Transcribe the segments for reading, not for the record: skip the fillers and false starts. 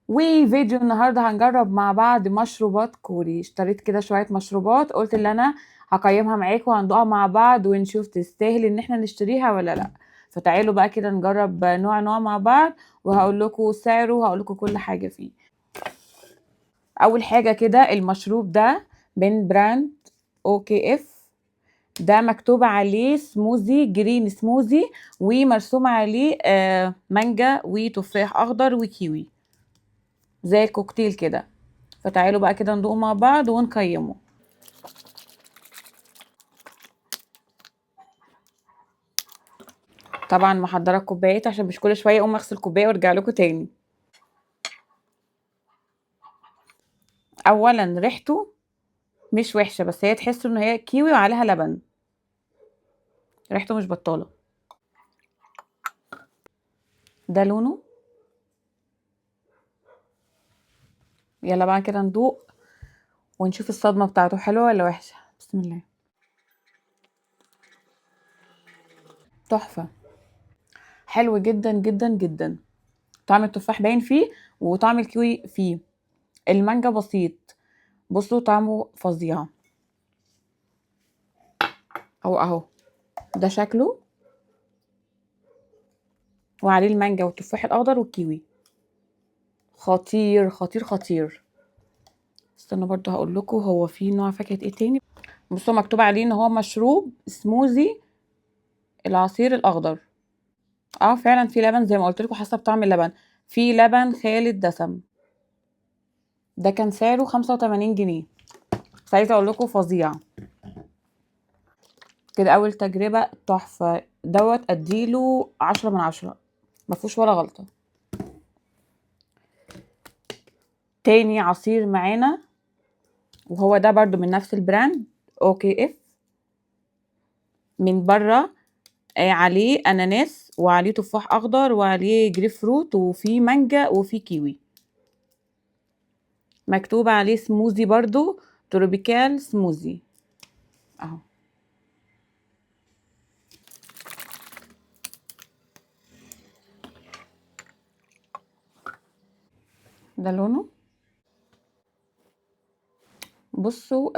وفيديو النهارده هنجرب مع بعض مشروبات كوري. اشتريت كده شوية مشروبات، قلت ان انا هقيمها معاكم وهندوقها مع بعض ونشوف تستاهل ان احنا نشتريها ولا لا. فتعالوا بقى كده نجرب نوع نوع مع بعض، وهقول لكم سعره وهقول لكم كل حاجة فيه. اول حاجة كده المشروب ده من براند OKF. ده مكتوب عليه سموزي جرين سموزي، ومرسوم عليه مانجا وتفاح اخضر وكيوي، زي الكوكتيل كده. فتعالوا بقى كده ندوق مع بعض ونقيمه. طبعا محضره كوبايات عشان مش كل شويه اقوم اغسل كوبايه وارجع لكم تاني. اولا ريحته مش وحشه، بس هي تحسوا ان هي كيوي وعليها لبن. ريحته مش بطاله. ده لونه. يلا بقى كده ندوق ونشوف الصدمه بتاعته حلوه ولا وحشه. بسم الله. تحفه. حلو جدا جدا جدا. طعم التفاح باين فيه وطعم الكيوي فيه. المانجا بسيط. بصوا طعمه فظيع. اهو ده شكله، وعليه المانجا والتفاح الاخضر والكيوي. خطير خطير خطير. استنى برضو هقول لكم هو في نوع فاكهه ايه تاني. بصوا مكتوب عليه ان هو مشروب سموزي العصير الاخضر. اه فعلا في لبن زي ما قلت لكم حسب طعم اللبن. في لبن خالي الدسم. ده كان سعره 85 جنيه. بس عايزه اقول لكم فظيع. كده اول تجربه تحفه دوت، اديله 10 من 10. مفهوش ولا غلطه. تاني عصير معانا، وهو ده برضو من نفس البراند OKF. من بره عليه اناناس وعليه تفاح اخضر وعليه جريب فروت وفي مانجا وفي كيوي. مكتوب عليه سموزي برضو، تروبيكال سموزي. اهو. ده لونه. بصوا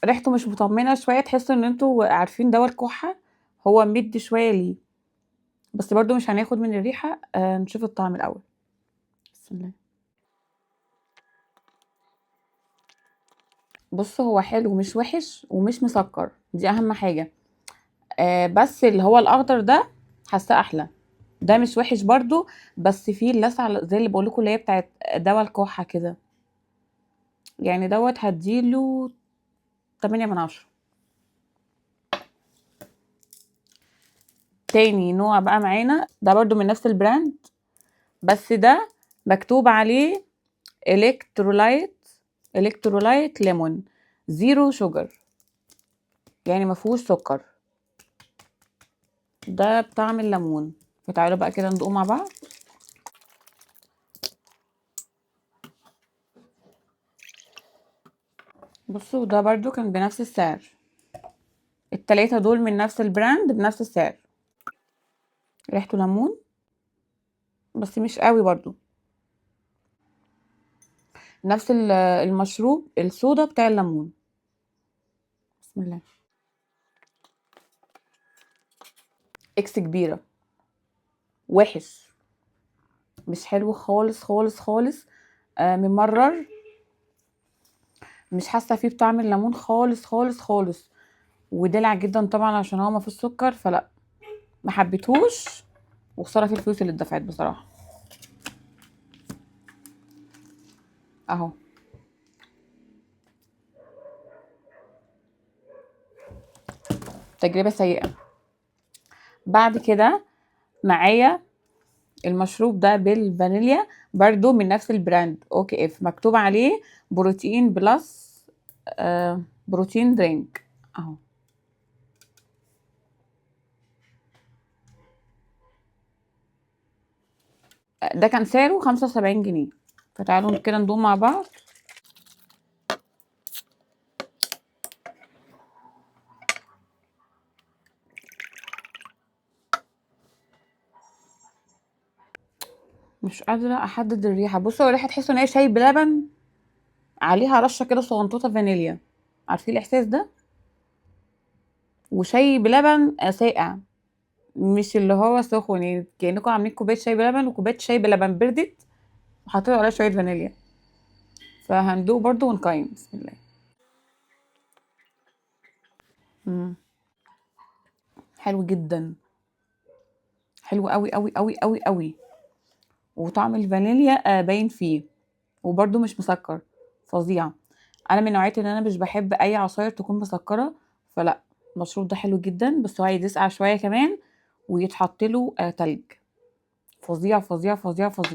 ريحته مش مطمنه شويه، تحسوا ان انتوا عارفين دواء الكحه. هو مدي شويه ليه، بس برضو مش هناخد من الريحه. نشوف الطعم الاول. بسم الله. بص هو حلو مش وحش ومش مسكر، دي اهم حاجه. بس اللي هو الاخضر ده حاساه احلى. ده مش وحش برضو، بس فيه اللسعه زي اللي بقول لكم اللي هي بتاعت دواء الكحه كده. يعني دوت هديله 8 من 10. تاني نوع بقى معانا ده برضو من نفس البراند، بس ده مكتوب عليه الكترولايت. الكترولايت ليمون زيرو شوجر، يعني مفهوش سكر. ده بطعم الليمون. فتعالوا بقى كده ندوق مع بعض. بصوا ده برضو كان بنفس السعر. التلاتة دول من نفس البراند بنفس السعر. ريحته ليمون بس مش قوي برضو. نفس المشروب الصودا بتاع الليمون. بسم الله. اكس كبيرة. وحش. مش حلو خالص خالص خالص. ممرر. مش حاسة فيه بطعم الليمون خالص خالص خالص. ودلع جدا طبعا عشان هو ما فيهوش سكر، فلا ما حبيتهوش. وخسارة في الفلوس اللي اتدفعت بصراحة. اهو. تجربة سيئة. بعد كده معايا المشروب ده بالفانيليا، برضو من نفس البراند OKF. مكتوب عليه بروتين بلس بروتين درينك. اهو. ده كان سعره 75 جنيه. فتعالوا كده ندوم مع بعض. مش قادرة احدد الريحة. بصوا الريحة تحسوا ان هي شاي بلبن عليها رشة كده صغنطوطة فانيليا، عارفين الاحساس ده؟ وشاي بلبن ساقع، مش اللي هو سخن، يعني كأنكم عاملين كوباية شاي بلبن وكوباية شاي بلبن بردت وحطيتوا عليها شوية فانيليا. فهندوق برضو ونقيم. بسم الله. مم. حلو جدا، حلو قوي قوي قوي قوي قوي. وطعم الفانيليا باين فيه، وبرده مش مسكر، فظيع. انا من نوعيه ان انا مش بحب اي عصاير تكون مسكره، فلا المشروب ده حلو جدا، بس هو عايز يسقع شويه كمان ويتحط له تلج. فظيع فظيع فظيع فظيع.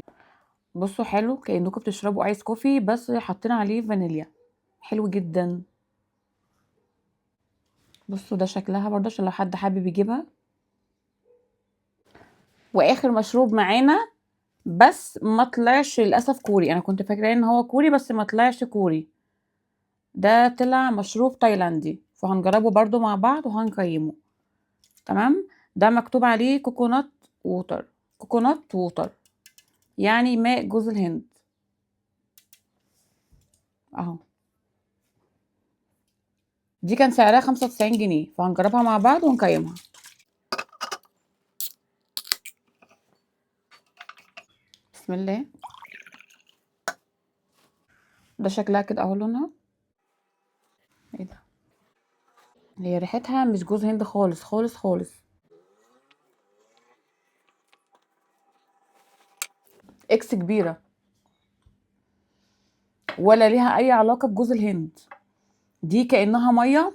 بصوا حلو كأنكم بتشربوا ايس كوفي بس حاطين عليه فانيليا، حلو جدا. بصوا ده شكلها برضه عشان لو حد حابب يجيبها. واخر مشروب معانا، بس ما طلعش للاسف كوري، انا كنت فاكره ان هو كوري بس ما طلعش كوري. ده طلع مشروب تايلاندي، فهنجربه برضو مع بعض وهنقيمه. تمام. ده مكتوب عليه كوكونات ووتر، كوكونات ووتر يعني ماء جوز الهند اهو. دي كان سعرها 95 جنيه، فهنجربها مع بعض ونقيمها. بسم الله. ده شكلها كده اهو لونها. ايه ده؟ هي ريحتها مش جوز هند خالص خالص خالص. اكس كبيرة، ولا ليها اي علاقة بجوز الهند. دي كأنها مية.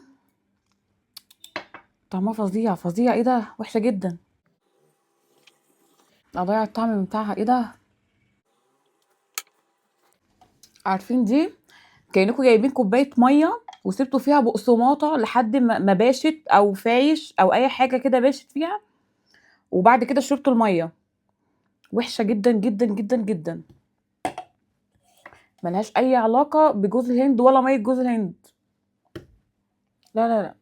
طعمها فظيع فظيع. ايه ده؟ وحشة جدا. اضيع الطعم بتاعها. ايه ده؟ عارفين دي كأنكم جايبين كوباية مية وسبتوا فيها بقسماطة لحد ما باشت او فايش او اي حاجة كده باشت فيها، وبعد كده شربتوا المية. وحشة جدا جدا جدا جدا. ملهاش اي علاقة بجوز الهند ولا مية جوز الهند. لا لا لا.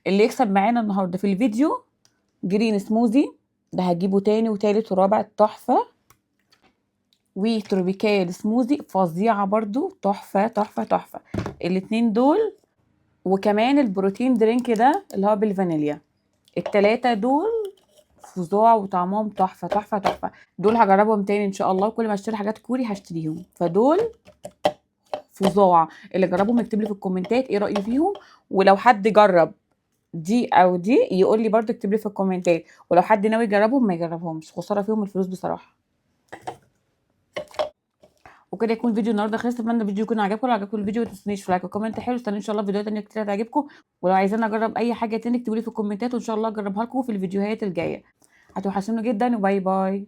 اللي يكسب معانا النهاردة في الفيديو جرين سموزي، ده هجيبه تاني وتالت ورابع تحفة. وتروبيكال سموزي فظيعة برضو، تحفة تحفة تحفة الاتنين دول. وكمان البروتين درينك ده اللي هو بالفانيليا. التلاتة دول فظاع وطعمهم تحفة تحفة تحفة. دول هجربهم تاني ان شاء الله، كل ما اشتري حاجات كوري هشتريهم، فدول فظاع. اللي جربهم يكتب لي في الكومنتات ايه رأيه فيهم، ولو حد جرب دي او دي يقول لي برضه، اكتب لي في الكومنتات. ولو حد ناوي يجربهم ما يجربهمش، خسارة فيهم الفلوس بصراحة. وكده يكون فيديو النهارده خلص. اتمنى الفيديو يكون عجبكم. لو عجبكم الفيديو ما تنسونيش في لايك وكومنت حلو. استنى ان شاء الله فيديوهات تانية كتير هتعجبكم. ولو عايزين اجرب اي حاجه تانية اكتبوا لي في الكومنتات وان شاء الله اجربها لكم في الفيديوهات الجايه. هتوحشوني جدا وباي باي.